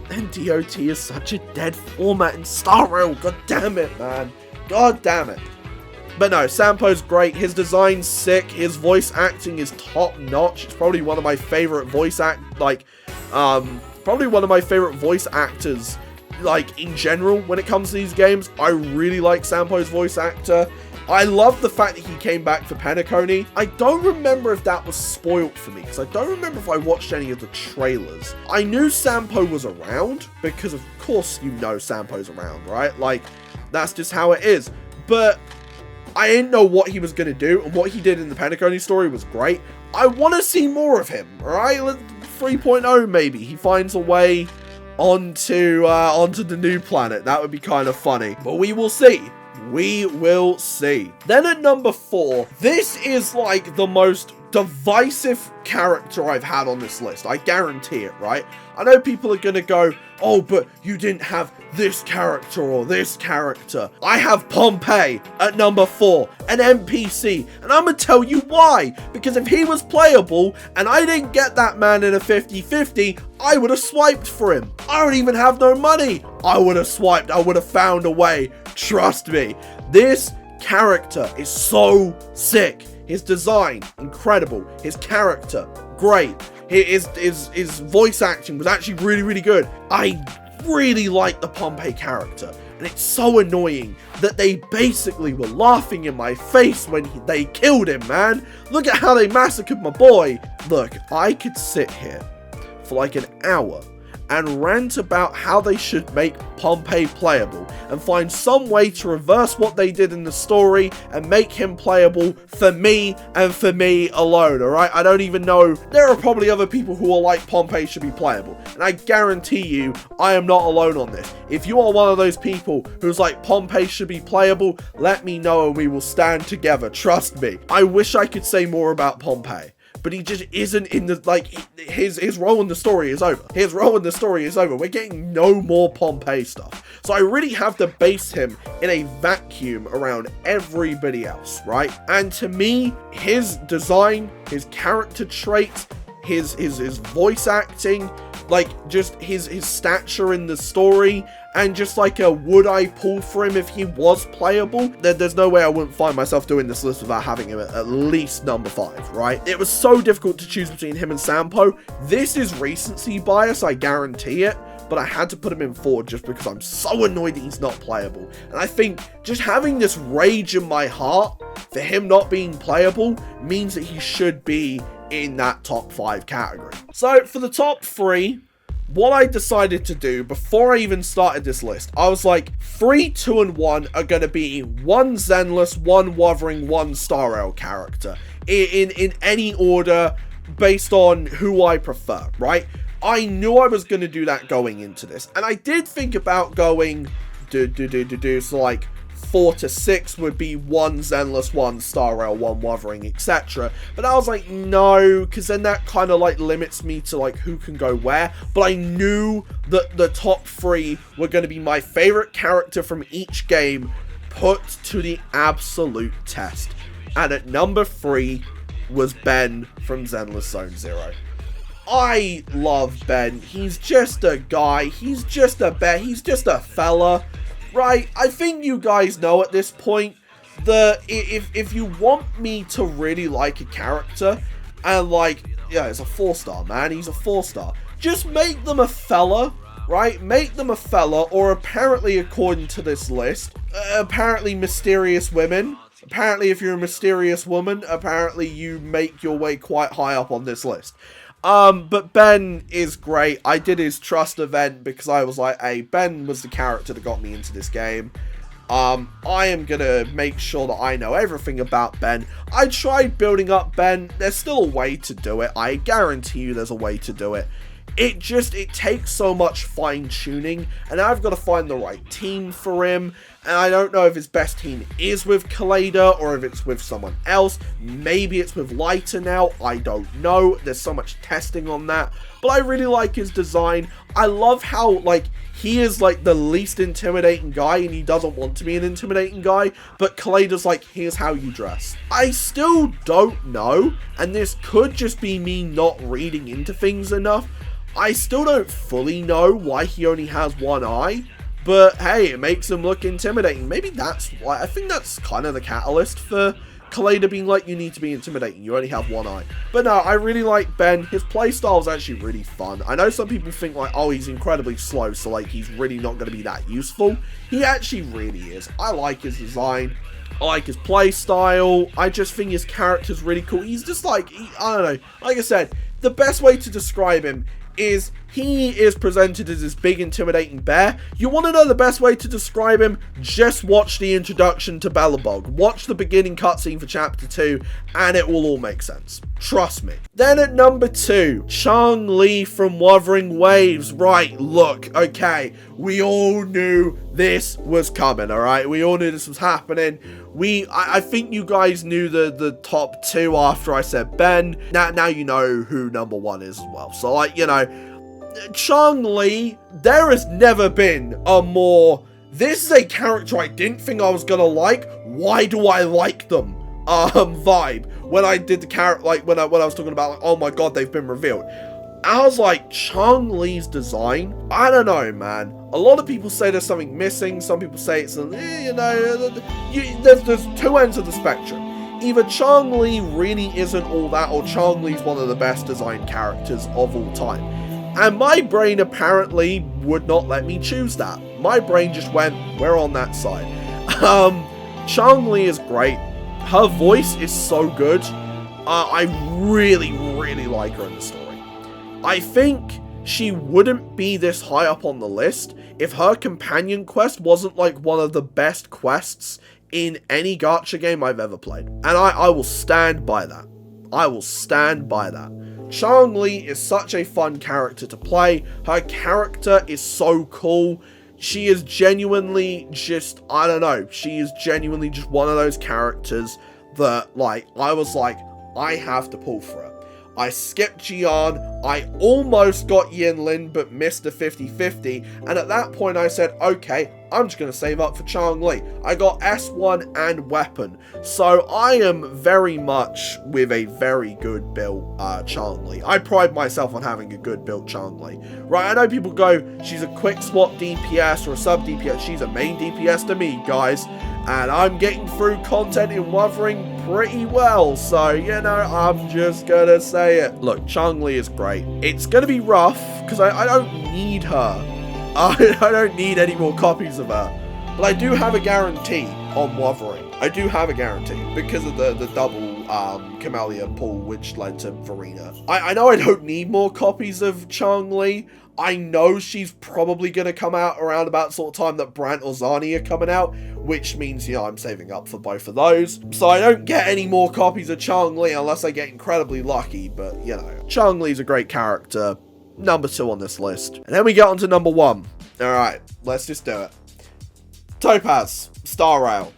and DOT is such a dead format in Star Rail. God damn it, man. God damn it. But no, Sampo's great. His design's sick. His voice acting is top notch. It's probably one of my favorite probably one of my favorite voice actors, like, in general, when it comes to these games. I really like Sampo's voice actor. I love the fact that he came back for Penacony. I don't remember if that was spoiled for me, because I don't remember if I watched any of the trailers. I knew Sampo was around, because of course you know Sampo's around, right? Like, that's just how it is. But I didn't know what he was going to do, and what he did in the Penacony story was great. I want to see more of him, alright? 3.0 maybe. He finds a way onto the new planet. That would be kind of funny. But we will see. We will see. Then at number 4, this is like the most divisive character I've had on this list. I guarantee it, right? I know people are going to go, oh, but you didn't have this character or this character. I have Pompey at number 4, an NPC, and I'm going to tell you why. Because if he was playable and I didn't get that man in a 50-50, I would have swiped for him. I don't even have no money. I would have swiped. I would have found a way. Trust me. This character is so sick. His design, incredible. His character, great. His voice acting was actually really, really good. I really like the Pompey character. And it's so annoying that they basically were laughing in my face when they killed him, man. Look at how they massacred my boy. Look, I could sit here for like an hour and rant about how they should make Pompey playable and find some way to reverse what they did in the story and make him playable for me and for me alone, alright? I don't even know. There are probably other people who are like Pompey should be playable, and I guarantee you I am not alone on this. If you are one of those people who's like Pompey should be playable, let me know and we will stand together, trust me. I wish I could say more about Pompey, but he just isn't in the, like, his role in the story is over. His role in the story is over. We're getting no more Pompey stuff. So I really have to base him in a vacuum around everybody else, right? And to me, his design, his character traits, his voice acting, like, just his stature in the story, and just like a would I pull for him if he was playable, there's no way I wouldn't find myself doing this list without having him at least number 5, right? It was so difficult to choose between him and Sampo. This is recency bias, I guarantee it, but I had to put him in 4 just because I'm so annoyed that he's not playable. And I think just having this rage in my heart for him not being playable means that he should be in that top 5 category. So for the top 3, what I decided to do before I even started this list, I was like, 3, 2, and 1 are going to be 1 Zenless, 1 Wuthering, 1 Star Rail character. In any order, based on who I prefer, right? I knew I was going to do that going into this. And I did think about going, so like, 4 to 6 would be 1 Zenless, 1 Star Rail, 1 Wuthering, etc. But I was like, no, because then that kind of like limits me to like who can go where. But I knew that the top 3 were going to be my favorite character from each game put to the absolute test. And at number 3 was Ben from Zenless Zone Zero. I love Ben. He's just a guy. He's just a he's just a fella. Right, I think you guys know at this point that if you want me to really like a character, and like, yeah, it's a 4-star, man, he's a 4-star, just make them a fella, right? Make them a fella, or apparently, according to this list, apparently mysterious women. Apparently, if you're a mysterious woman, apparently you make your way quite high up on this list. But Ben is great. I did his trust event because I was like, hey, Ben was the character that got me into this game. I am gonna make sure that I know everything about Ben. I tried building up Ben. There's still a way to do it. I guarantee you there's a way to do it. It takes so much fine-tuning, and I've got to find the right team for him, and I don't know if his best team is with Kaleda, or if it's with someone else. Maybe it's with Lighter now, I don't know. There's so much testing on that, but I really like his design. I love how, like, he is, like, the least intimidating guy, and he doesn't want to be an intimidating guy, but Kaleda's like, here's how you dress. I still don't know, and this could just be me not reading into things enough. I still don't fully know why he only has one eye, but hey, it makes him look intimidating. Maybe that's why. I think that's kind of the catalyst for Kaleda being like, you need to be intimidating, you only have one eye. But no, I really like Ben. His playstyle is actually really fun. I know some people think like, oh, he's incredibly slow, so like he's really not going to be that useful. He actually really is. I like his design. I like his play style. I just think his character's really cool. He's just like, I don't know. Like I said, the best way to describe him is he is presented as this big intimidating bear. You want to know the best way to describe him? Just watch the introduction to Belobog. Watch the beginning cutscene for chapter 2 and it will all make sense. Trust me. Then at number 2, Chang-Li from Wuthering Waves. Right, look, okay, we all knew this was coming, alright? We all knew this was happening. I think you guys knew the top 2 after I said Ben. Now you know who number 1 is as well. So, like, you know, Chang-Li, there has never been a more, this is a character I didn't think I was gonna like, why do I like them, vibe, when I did the character, like, when I was talking about, like, oh my god, they've been revealed. I was like, Chang-Li's design, I don't know, man. A lot of people say there's something missing, some people say it's, you know, there's 2 ends of the spectrum. Either Chang-Li really isn't all that, or Chang-Li's one of the best designed characters of all time. And my brain apparently would not let me choose that. My brain just went, we're on that side. Chang-Li is great. Her voice is so good. I really, really like her in the story. I think she wouldn't be this high up on the list if her companion quest wasn't like one of the best quests in any gacha game I've ever played. And I will stand by that. I will stand by that. Chang-Li is such a fun character to play. Her character is so cool. She is genuinely just, I don't know, she is genuinely just one of those characters that, like, I was like, I have to pull for her. I skipped Jian, I almost got Yinlin, but missed the 50-50, and at that point I said, okay, I'm just going to save up for Chang-Li. I got S1 and Weapon, so I am very much with a very good built Chang-Li. I pride myself on having a good built Chang-Li. Right, I know people go, she's a quick swap DPS or a sub DPS, she's a main DPS to me, guys. And I'm getting through content in Wuthering pretty well, so, you know, I'm just gonna say it. Look, Chang-Li is great. It's gonna be rough, because I don't need her. I don't need any more copies of her. But I do have a guarantee on Wuthering. I do have a guarantee, because of the double Camellia pull, which led to Verena. I know I don't need more copies of Chang-Li. I know she's probably going to come out around about sort of time that Brant or Zani are coming out, which means, you know, I'm saving up for both of those. So I don't get any more copies of Chang-Li unless I get incredibly lucky, but, you know, Chang-Li's a great character. Number 2 on this list. And then we get on to number 1. Alright, let's just do it. Topaz, Star Rail.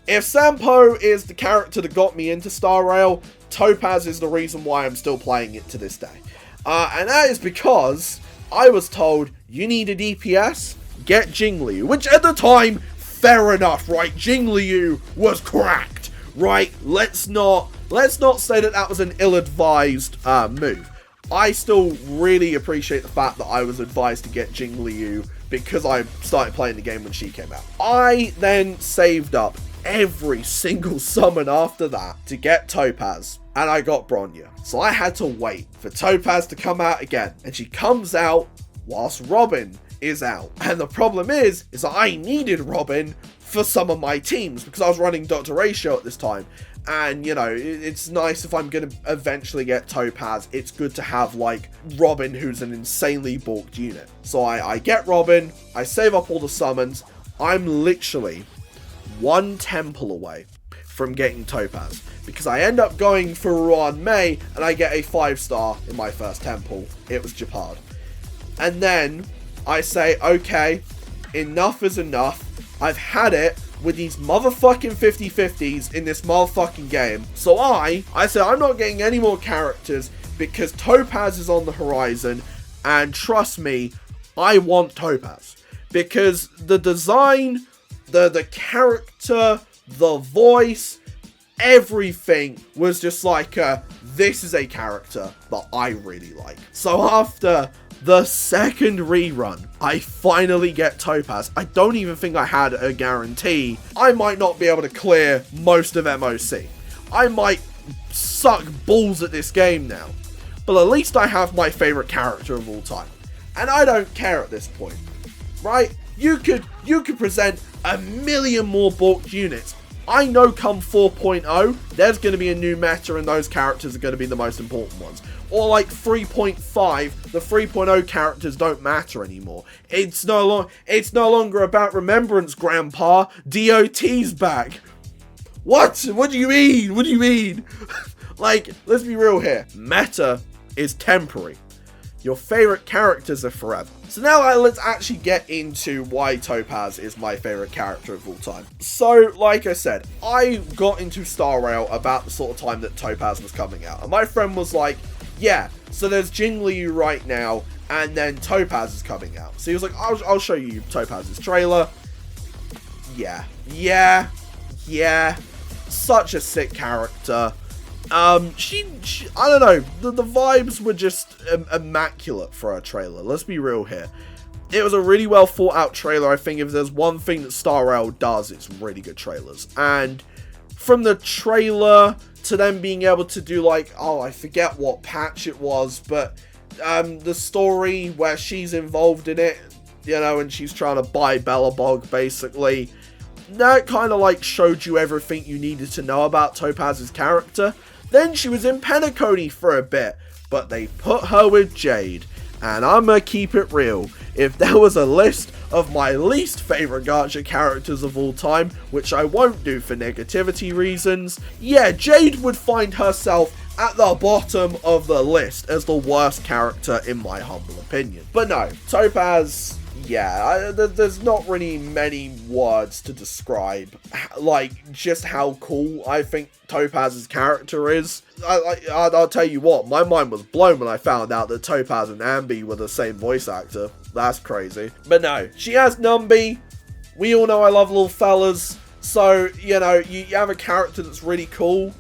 If Sampo is the character that got me into Star Rail, Topaz is the reason why I'm still playing it to this day. And that is because I was told, you need a DPS, get Jingliu, which at the time, fair enough, right? Jingliu was cracked, right? Let's not say that that was an ill-advised move. I still really appreciate the fact that I was advised to get Jingliu because I started playing the game when she came out. I then saved up every single summon after that to get Topaz, and I got Bronya. So I had to wait for Topaz to come out again, and she comes out whilst Robin is out. And the problem is I needed Robin for some of my teams because I was running Dr. Ratio at this time. And, you know, it's nice if I'm going to eventually get Topaz, it's good to have, like, Robin, who's an insanely bulked unit. So I get Robin, I save up all the summons, I'm literally 1 temple away from getting Topaz. Because I end up going for Ruan Mei, and I get a 5-star in my first temple. It was Japad. And then I say, okay, enough is enough. I've had it with these motherfucking 50-50s in this motherfucking game. So I said, I'm not getting any more characters because Topaz is on the horizon. And trust me, I want Topaz. Because the design, the character, the voice, everything was just like, this is a character that I really like. So after the second rerun, I finally get Topaz. I don't even think I had a guarantee. I might not be able to clear most of MOC. I might suck balls at this game now. But at least I have my favorite character of all time. And I don't care at this point, right? You could present a million more bulked units. I know come 4.0, there's going to be a new meta and those characters are going to be the most important ones. Or like 3.5, the 3.0 characters don't matter anymore. It's no longer about Remembrance, Grandpa. DOT's back. What? What do you mean? What do you mean? Like, let's be real here. Meta is temporary. Your favorite characters are forever. So now let's actually get into why Topaz is my favorite character of all time. So, like I said, I got into Star Rail about the sort of time that Topaz was coming out. And my friend was like, yeah, so there's Jing Liu right now, and then Topaz is coming out. So he was like, I'll show you Topaz's trailer. Yeah. Such a sick character. I don't know, the vibes were just immaculate for a trailer. Let's be real here. It was a really well thought out trailer. I think if there's one thing that Star Rail does, it's really good trailers. And from the trailer to them being able to do like, oh, I forget what patch it was, but the story where she's involved in it, you know, and she's trying to buy Bellabog, basically. That kind of like showed you everything you needed to know about Topaz's character. Then she was in Penacony for a bit, but they put her with Jade. And I'ma keep it real. If there was a list of my least favorite gacha characters of all time, which I won't do for negativity reasons, yeah, Jade would find herself at the bottom of the list as the worst character in my humble opinion. But no, Topaz, yeah, there's not really many words to describe, like, just how cool I think Topaz's character is. I'll tell you what, my mind was blown when I found out that Topaz and Ambi were the same voice actor. That's crazy. But no, she has Numby. We all know I love little fellas. So, you know, you have a character that's really cool.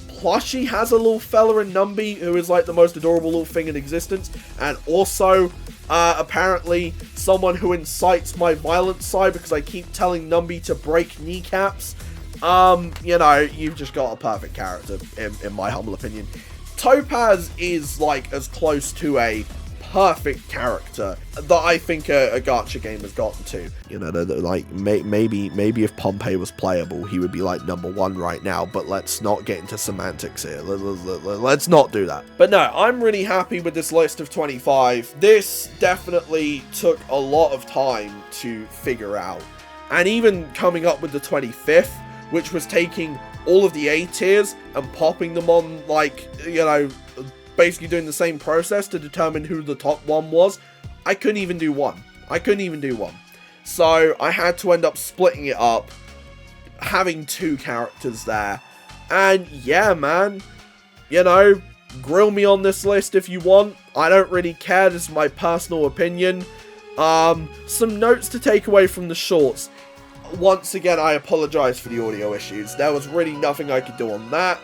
Plus, she has a little fella in Numby who is like the most adorable little thing in existence. And also, apparently, someone who incites my violent side because I keep telling Numby to break kneecaps. You know, you've just got a perfect character, in my humble opinion. Topaz is, like, as close to a perfect character that I think a gacha game has gotten to. You know, like, maybe if Pompey was playable, he would be, like, #1 right now, but let's not get into semantics here. Let's not do that. But no, I'm really happy with this list of 25. This definitely took a lot of time to figure out. And even coming up with the 25th, which was taking all of the A tiers and popping them on, like, you know, basically doing the same process to determine who the top one was. I couldn't even do one. So I had to end up splitting it up, having 2 characters there. And yeah, man, you know, grill me on this list if you want. I don't really care. This is my personal opinion. Some notes to take away from the shorts. Once again, I apologize for the audio issues. There was really nothing I could do on that.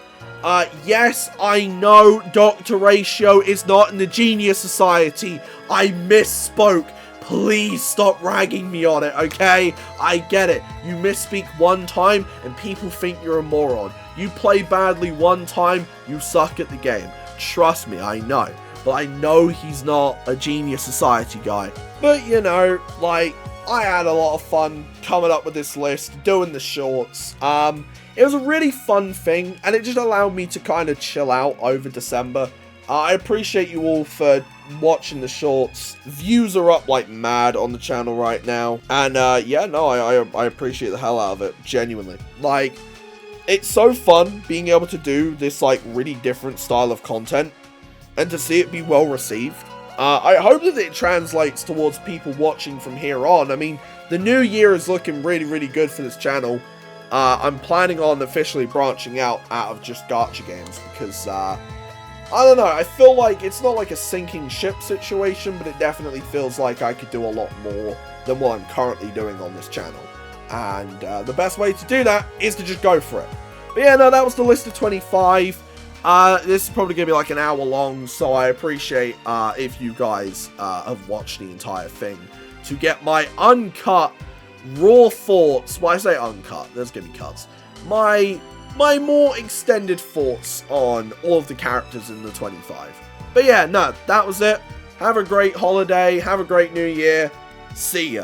Yes, I know Dr. Ratio is not in the Genius Society. I misspoke. Please stop ragging me on it, okay? I get it. You misspeak one time and people think you're a moron. You play badly one time, you suck at the game. Trust me, I know. But I know he's not a Genius Society guy. But, you know, like, I had a lot of fun coming up with this list, doing the shorts. It was a really fun thing, and it just allowed me to kind of chill out over December. I appreciate you all for watching the shorts. Views are up like mad on the channel right now. And, yeah, no, I appreciate the hell out of it, genuinely. Like, it's so fun being able to do this, like, really different style of content, and to see it be well received. I hope that it translates towards people watching from here on. I mean, the new year is looking really, really good for this channel. I'm planning on officially branching out of just gacha games because, I don't know, I feel like it's not like a sinking ship situation, but it definitely feels like I could do a lot more than what I'm currently doing on this channel. And the best way to do that is to just go for it. But yeah, no, that was the list of 25. This is probably going to be like an hour long, so I appreciate if you guys have watched the entire thing to get my uncut, raw thoughts. Well, I say uncut, there's going to be cuts. My more extended thoughts on all of the characters in the 25. But yeah, no, that was it. Have a great holiday, have a great new year. See ya.